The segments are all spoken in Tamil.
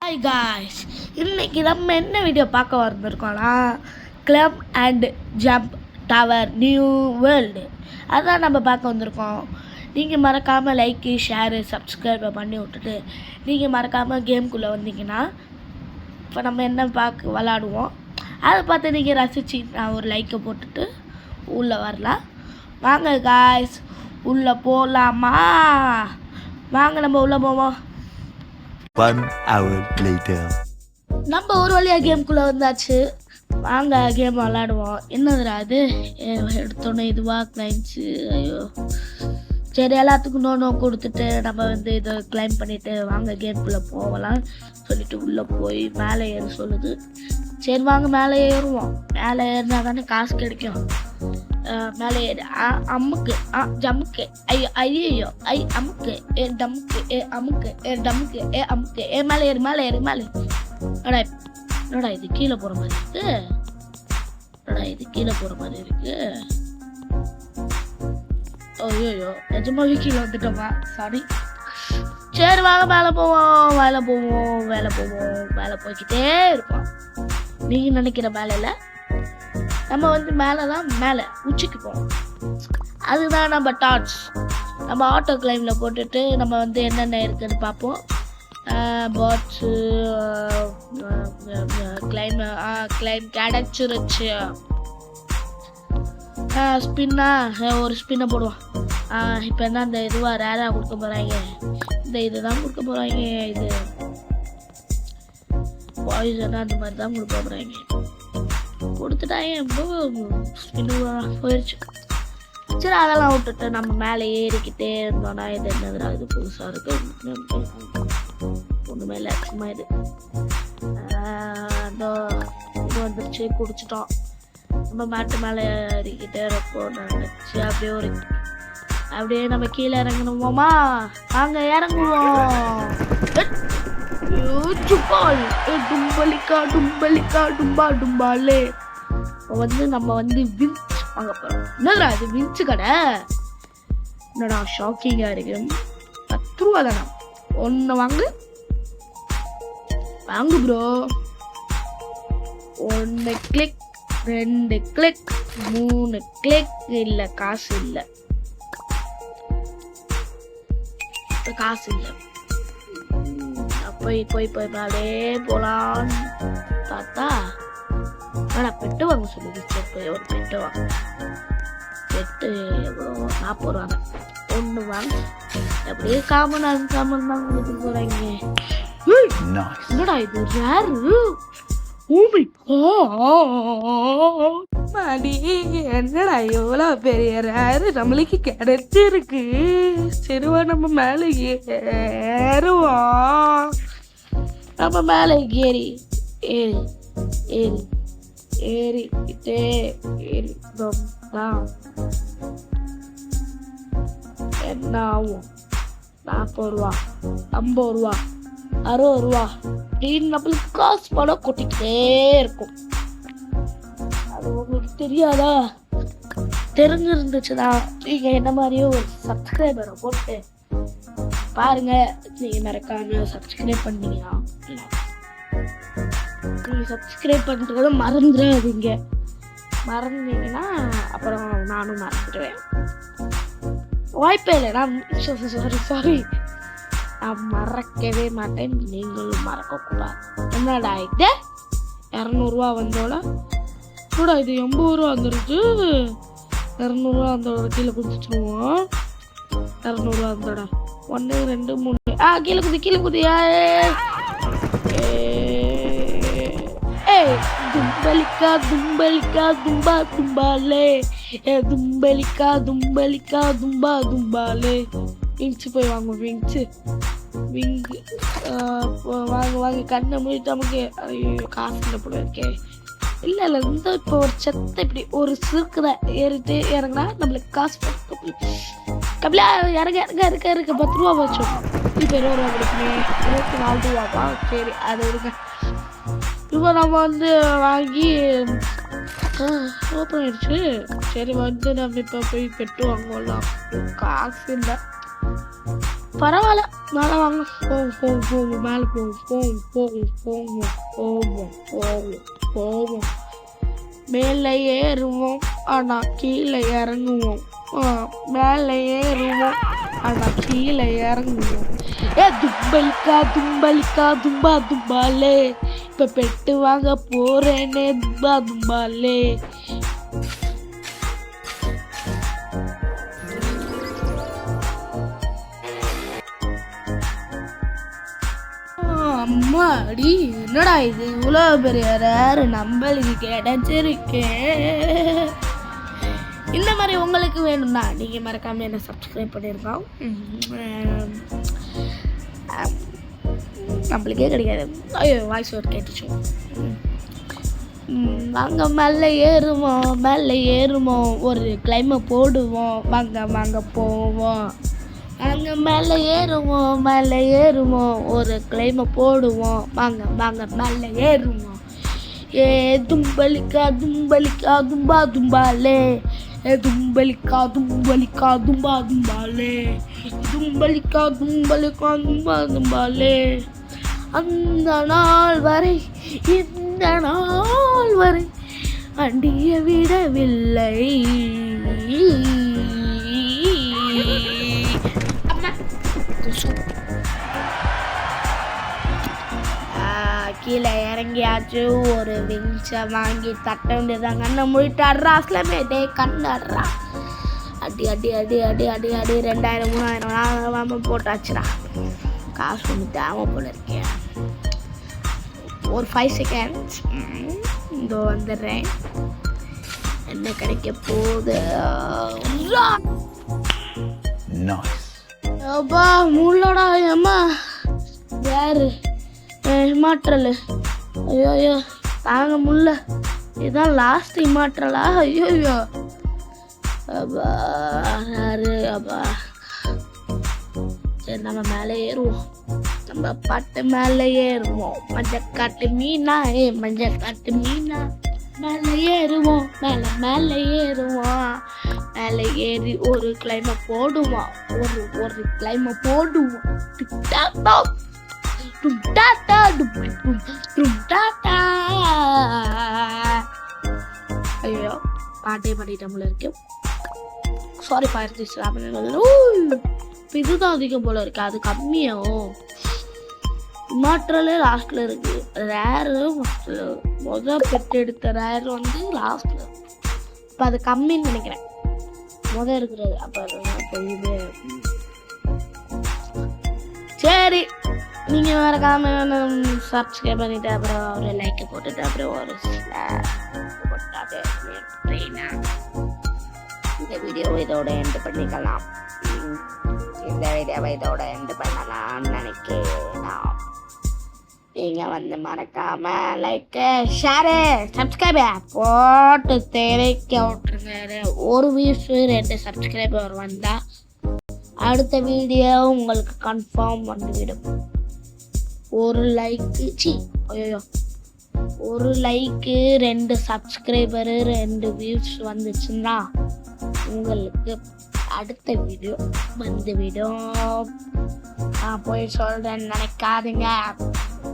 ஹாய் காய்ஸ், இன்னைக்கு நம்ம என்ன வீடியோ பார்க்க வந்திருக்கோம்னா club and jump tower new world அதான் நம்ம பார்க்க வந்திருக்கோம். நீங்கள் மறக்காமல் லைக்கு ஷேரு சப்ஸ்கிரைபை பண்ணி விட்டுட்டு நீங்கள் மறக்காமல் கேம்குள்ளே வந்தீங்கன்னா இப்போ நம்ம என்ன பார்க்க விளாடுவோம் அதை பார்த்து நீங்கள் ரசித்து நான் ஒரு லைக்கை போட்டுட்டு உள்ளே வரலாம். வாங்க காய்ஸ், உள்ளே போகலாமா? வாங்க நம்ம உள்ளே போவோம். 1 hour later. நம்ம ஒரு வழியாக கேம்குள்ளே வந்தாச்சு. வாங்க கேம் விளாடுவோம். என்னதுடா அது? எடுத்தோன்னே இதுவாக கிளைம்ஸு. ஐயோ சரி, எல்லாத்துக்கும் நோ கொடுத்துட்டு நம்ம இதை கிளைம் பண்ணிவிட்டு வாங்க கேம்குள்ளே போகலாம் சொல்லிட்டு உள்ளே போய் மேலே ஏற சொல்லுது. சரி வாங்க மேலே ஏறுவோம். மேலே ஏறினா தானே காசு கிடைக்கும். மேலே ஏறு. அம்முக்கு ஜம்முக்கு ஐயோ அமுக்கு டம்முக்கு அமுக்கு டம்முக்கு அமுக்கு மேலே ஏறு மேலே ஏறு மேலே. என்னடா இது கீழே போகிற மாதிரி இருக்கு? ஐயோ நிஜமாவே கீழே வந்துட்டோமா? சாரி. சரி வாங்க மேலே போய்கிட்டே இருப்போம். நீங்கள் நினைக்கிற மேலே இல்லை, நம்ம மேலே தான், மேலே உச்சிக்கு போவோம். அதுதான் நம்ம டாட்ஸ். நம்ம ஆட்டோ கிளைமில் போட்டுட்டு நம்ம என்னென்ன இருக்குதுன்னு பார்ப்போம். பாட்ஸு கிளைம் கிடச்சிருச்சு. ஸ்பின்னா ஒரு ஸ்பின்னை போடுவோம். இப்போ என்ன அந்த இதுவாக ரேராக கொடுக்க போகிறாங்க. இதுதான் கொடுக்க போகிறாங்க. இது பாய்ஸனாக அந்த மாதிரி தான் கொடுக்க போகிறாங்க. கொடுத்துட்டாங்க. ஸ்பின்னு போயிடுச்சு. சரி அதெல்லாம் விட்டுட்டு நம்ம மேலே ஏறிக்கிட்டே இருந்தோம்னா இது என்னதுடா இது புதுசாக இருக்குது? ஒன்றுமே இல்லை, சும்மா இது வந்துருச்சு. குடிச்சிட்டோம். நம்ம மேட்டு மேலே ஏறிக்கிட்டே இருப்போம். நினச்சி அப்படியே நம்ம கீழே இறங்கணுமோமா? நாங்க இறங்குவோம். டும்பாலே நம்ம விஞ்ச் வாங்க போறோம். என்னடா அது விஞ்சு கடை? என்னடா ஷாக்கிங்கா இருக்கு. 10 ரூபா தானா? ஒன்று வாங்கு ப்ரோ. 1 click 2 click 3 click. இல்லை காசு இல்லை, காசு இல்லை. போய் அப்படியே போலான்னு பார்த்தா பெட்டு வாங்க சொல்லுது. போய் ஒரு பெட்டு வாங்க. பெட்டு எவ்வளோ? 40 ரூபாங்க. ஒன்று வாங்க. அப்படியே காமன் தான் கொடுத்து போகிறாங்க. என்னடா இது ரேரு? என்னடா எவ்வளோ பெரிய ரேரு நம்மளுக்கு கிடைச்சிருக்கு. சரிவா நம்ம மேலே ஏறுவோம். நம்ம மேலே ஏறிக்கிட்டே என்ன ஆகும்? 40 ரூபா 50 ரூபா 60 ரூபா அப்படின்னு நம்மளுக்கு காசு பணம் கொட்டிக்கிட்டே இருக்கும். அது உங்களுக்கு தெரியாதா? தெரிஞ்சிருந்துச்சுன்னா நீங்கள் என்ன மாதிரியே ஒரு சப்ஸ்கிரைபரை போட்டு பாருங்க. நீங்கள் மறக்காம சப்ஸ்கிரைப் பண்ணீங்கன்னா, நீங்கள் சப்ஸ்கிரைப் பண்ணுறத மறந்துட்டீங்கன்னா அப்புறம் நானும் மறந்துடுவேன். வாய்ப்பே இல்லை. சாரி நான் மறக்கவே மாட்டேன். நீங்களும் மறக்கக்கூடாது. என்னடா இது 200 ரூபா வந்தோட கூட இது 80 ரூபா வந்துருச்சு. 200 ரூபா வந்தோட கீழே குதிச்சிடுவோம். 200 ரூபா வந்தோட 1 2 3 கீழே குதி. தும்பாலே விங்ஸு போய் வாங்குவோம். விங்கு வாங்க. கண்ணை மூடிட்டு நமக்கு காசு இல்லை போல இருக்கே. இல்லை இப்போ ஒரு செத்தை இப்படி ஒரு சிறுக்குத ஏறிட்டு இறங்கினா நம்மளுக்கு காசு கபிலா இறங்க 10 ரூபா வச்சோம். இப்போ 20 ரூபா கொடுக்குமே. 24 ரூபாப்பா. சரி அதை விடுங்க. இப்போ நம்ம வாங்கி ஓப்பன் ஆயிடுச்சு. சரி நம்ம இப்போ போய் பெட்டு வாங்கலாம். காசு இல்லை. பரவாயில்ல, மேலே வாங்க. போவோம் போவோம் போவோம், மேலே போவோம் போவோம் போவோம் போவோம் போவோம் போவோம் போவோம். மேலே ஏறுவோம் ஆனால் கீழே இறங்குவோம். மேலே ஏறுவோம் ஆனால் கீழே இறங்குவோம். தும்பலிக்கா தும்பலிக்கா தும்பா தும்பாலே, இப்போ பெட்டு வாங்க போறேனே தும்பா தும்பாலே. அம்மாடி, என்னடா இது இவ்வளோ பெரிய ரேரு நம்மளுக்கு கிடைச்சிருக்கு. இந்த மாதிரி உங்களுக்கு வேணும்னா நீங்கள் மறக்காமல் என்ன சப்ஸ்கிரைப் பண்ணியிருக்கோம். நம்மளுக்கே கிடைக்காது. ஐயோ, வாய்ஸ் ஒரு கேட்டுச்சோம். வாங்க மேலே ஏறுவோம், மேலே ஏறுவோம், ஒரு கிளைமை போடுவோம். வாங்க வாங்க போவோம். வாங்க மேலே ஏறுவோம், மேலே ஏறுவோம், ஒரு கிளைமை போடுவோம். வாங்க வாங்க மேலே ஏறுவோம். தும்பலிக்கா தும்பலிக்கா தும்பா தும்பாலே, தும்பலிக்கா தும்பலிக்கா தும்பா தும்பாலே, தும்பலிக்கா தும்பலிக்கா தும்பா தும்பாலே. அந்த நாள் வரை இந்த நாள் வரை அண்டிய விடவில்லை. கீழே இறங்கியாச்சு. ஒரு விங்ஸை வாங்கி தட்ட வேண்டியதான். கண்ணை மூடிட்டு அட்ரா அஸ்லமே, டே கண்ணு அட்ரா. அடி அடி அடி அடி அடி அடி 2000 3000 போட்டாச்சுடா. காசு ஒன்று தேவை போல இருக்கேன். ஒரு 5 செகண்ட்ஸ் இதோ வந்துடுறேன். என்ன கிடைக்க போகுது? அப்பா முள்ளடா அம்மா, யாரு இமாற்றல்? ஐயோ ஐயோ, தாங்க முல்ல. இதுதான் லாஸ்ட் இமாற்றலா? ஐயோ ஐயோ அப்பா, யாரு அப்பா? சரி, நம்ம மேலே ஏறுவோம். நம்ம பாட்டு மேலே ஏறுவோம். மஞ்சக்காட்டு மீனா, மஞ்சக்காட்டு மீனா. மேலே ஏறுவோம், மேலே மேலே ஏறுவோம். மேலே ஏறி ஒரு கிளைமை போடுவோம். ஒரு கிளைமை போடுவோம். ஐயோ, பாட்டே பாடிட்டேன் போல இருக்கு. Sorry for this. இதுதான் அதிகம் போல இருக்கு, அது கம்மியாகும். இமாற்றலே லாஸ்ட்ல இருக்கு. ரேரு முதல் பெட்டு எடுத்த ரேர் வந்து லாஸ்ட்ல. இப்போ அது கம்மின்னு நினைக்கிறேன், முதல் இருக்கிறது. அப்போ இது சரி. நீங்கள் மறக்காம சப்ஸ்கிரைப் பண்ணிட்டு அப்புறம் ஒரு லைக்கை போட்டுட்டு அப்புறம் ஒரு போட்டாட்டு இந்த வீடியோவை இதோட எண்டு பண்ணிக்கலாம். இந்த வீடியோவை இதோட எண்டு பண்ணலாம்னு நினைக்கிறேன். நீங்கள் வந்து மறக்காம லைக்கு ஷேரு சப்ஸ்கிரைபை போட்டு தேவைக்க விட்டுருங்க. ஒரு வியூஸ் 2 சப்ஸ்கிரைபர் வந்தால் அடுத்த வீடியோ உங்களுக்கு கன்ஃபார்ம் வந்துவிடும். ஒரு லைக்கு ஐயோ, ஒரு லைக்கு 2 சப்ஸ்கிரைபரு 2 வியூஸ் வந்துச்சுன்னா உங்களுக்கு அடுத்த வீடியோ வந்துவிடும். நான் போய் சொல்றேன்னு நினைக்காதீங்க,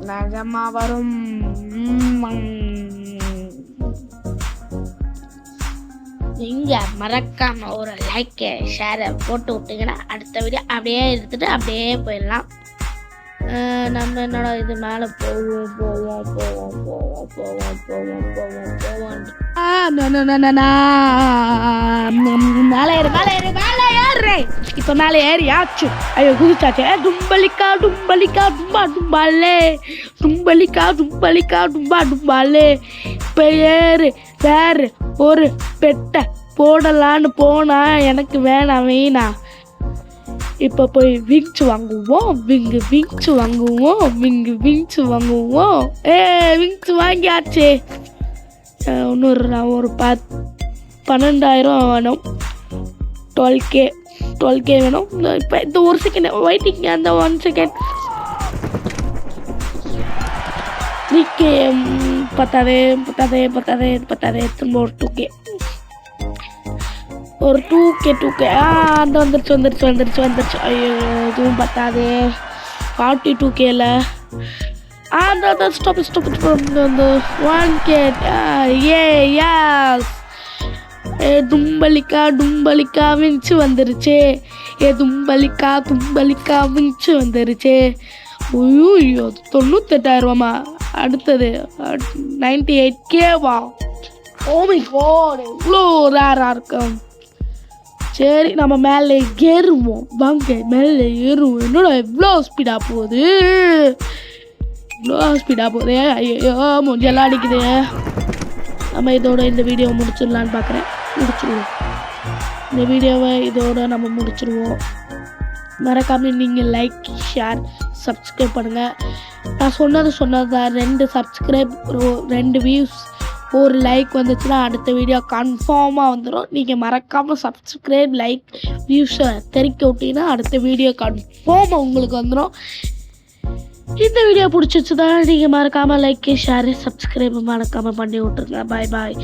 நிஜமா வரும். நீங்க மறக்காம ஒரு லைக்கை ஷேரை போட்டு விட்டீங்கன்னா அடுத்த வீடியோ அப்படியே எடுத்துட்டு அப்படியே போயிடலாம். நம்ம என்னடா இது மேலே போவோம் போவோம் போவோம் போவோம் போவோம் போவோம் போவோம் போவோம். மேலே ஏறு மேலே ஏறு மேலே ஏறு. இப்போ மேலே ஏறியாச்சு. ஐயோ குதிச்சாச்சு. தும்பலிக்கா தும்பலிக்கா தும்பா தும்பாலே, தும்பலிக்கா தும்பலிக்கா தும்பா தும்பாலே. இப்போ ஏறு வேறு ஒரு பெட்டை போடலான்னு போனா எனக்கு வேணாம் வீணா. இப்போ போய் விங்ஸ் வாங்குவோம். விங்ஸ் வாங்குவோம். விங்ஸ் வாங்குவோம். விங்ஸ் வாங்கியாச்சு. இன்னொரு ஒரு 12,000 வேணும். 12K வேணும். இப்போ இந்த ஒரு செகண்ட் வெயிட்டிங். அந்த 1 செகண்ட் 3K பத்தாதே திரும்ப ஒரு 2K. ஒரு 2K அந்த வந்துருச்சு. ஐயோ இதுவும் பத்தாது. 42Kல அந்த ஸ்டாப் வந்து 1K. எஸ் தும்பலிக்கா விஞ்சு வந்துருச்சு. தும்பலிக்கா விஞ்சு வந்துருச்சு. ஐயோ 98,000 அடுத்தது 98Kவா. ஓ மை காட், எவ்வளோ ரேராக இருக்கும். சரி நம்ம மேலே ஏறுவோம். வாங்க மேலே ஏறுவோம். என்னடா எவ்வளோ ஸ்பீடாக போகுது. ஐயோ மூஞ்செல்லாம் அடிக்குது. நம்ம இதோட இந்த வீடியோவை முடிச்சிடலான்னு பார்க்குறேன். முடிச்சிடுவோம் இந்த வீடியோவை. இதோட நம்ம முடிச்சிடுவோம். மறக்காமல் நீங்கள் லைக், ஷேர், சப்ஸ்கிரைப் பண்ணுங்கள். நான் சொன்னது தான். 2 சப்ஸ்கிரைப், 2 வியூஸ், 1 லைக் வந்துச்சுன்னா அடுத்த வீடியோ கன்ஃபார்மாக வந்துடும். நீங்கள் மறக்காமல் சப்ஸ்கிரைப், லைக், வியூஸை தெரிக்க விட்டீங்கன்னா அடுத்த வீடியோ கன்ஃபார்மாக உங்களுக்கு வந்துடும். இந்த வீடியோ பிடிச்சிச்சுன்னா நீங்கள் மறக்காமல் லைக், ஷேர், சப்ஸ்கிரைப் மறக்காமல் பண்ணி விட்ருங்க. பாய்.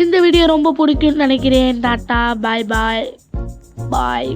இந்த வீடியோ ரொம்ப பிடிக்கும்னு நினைக்கிறேன். டாட்டா, பாய்.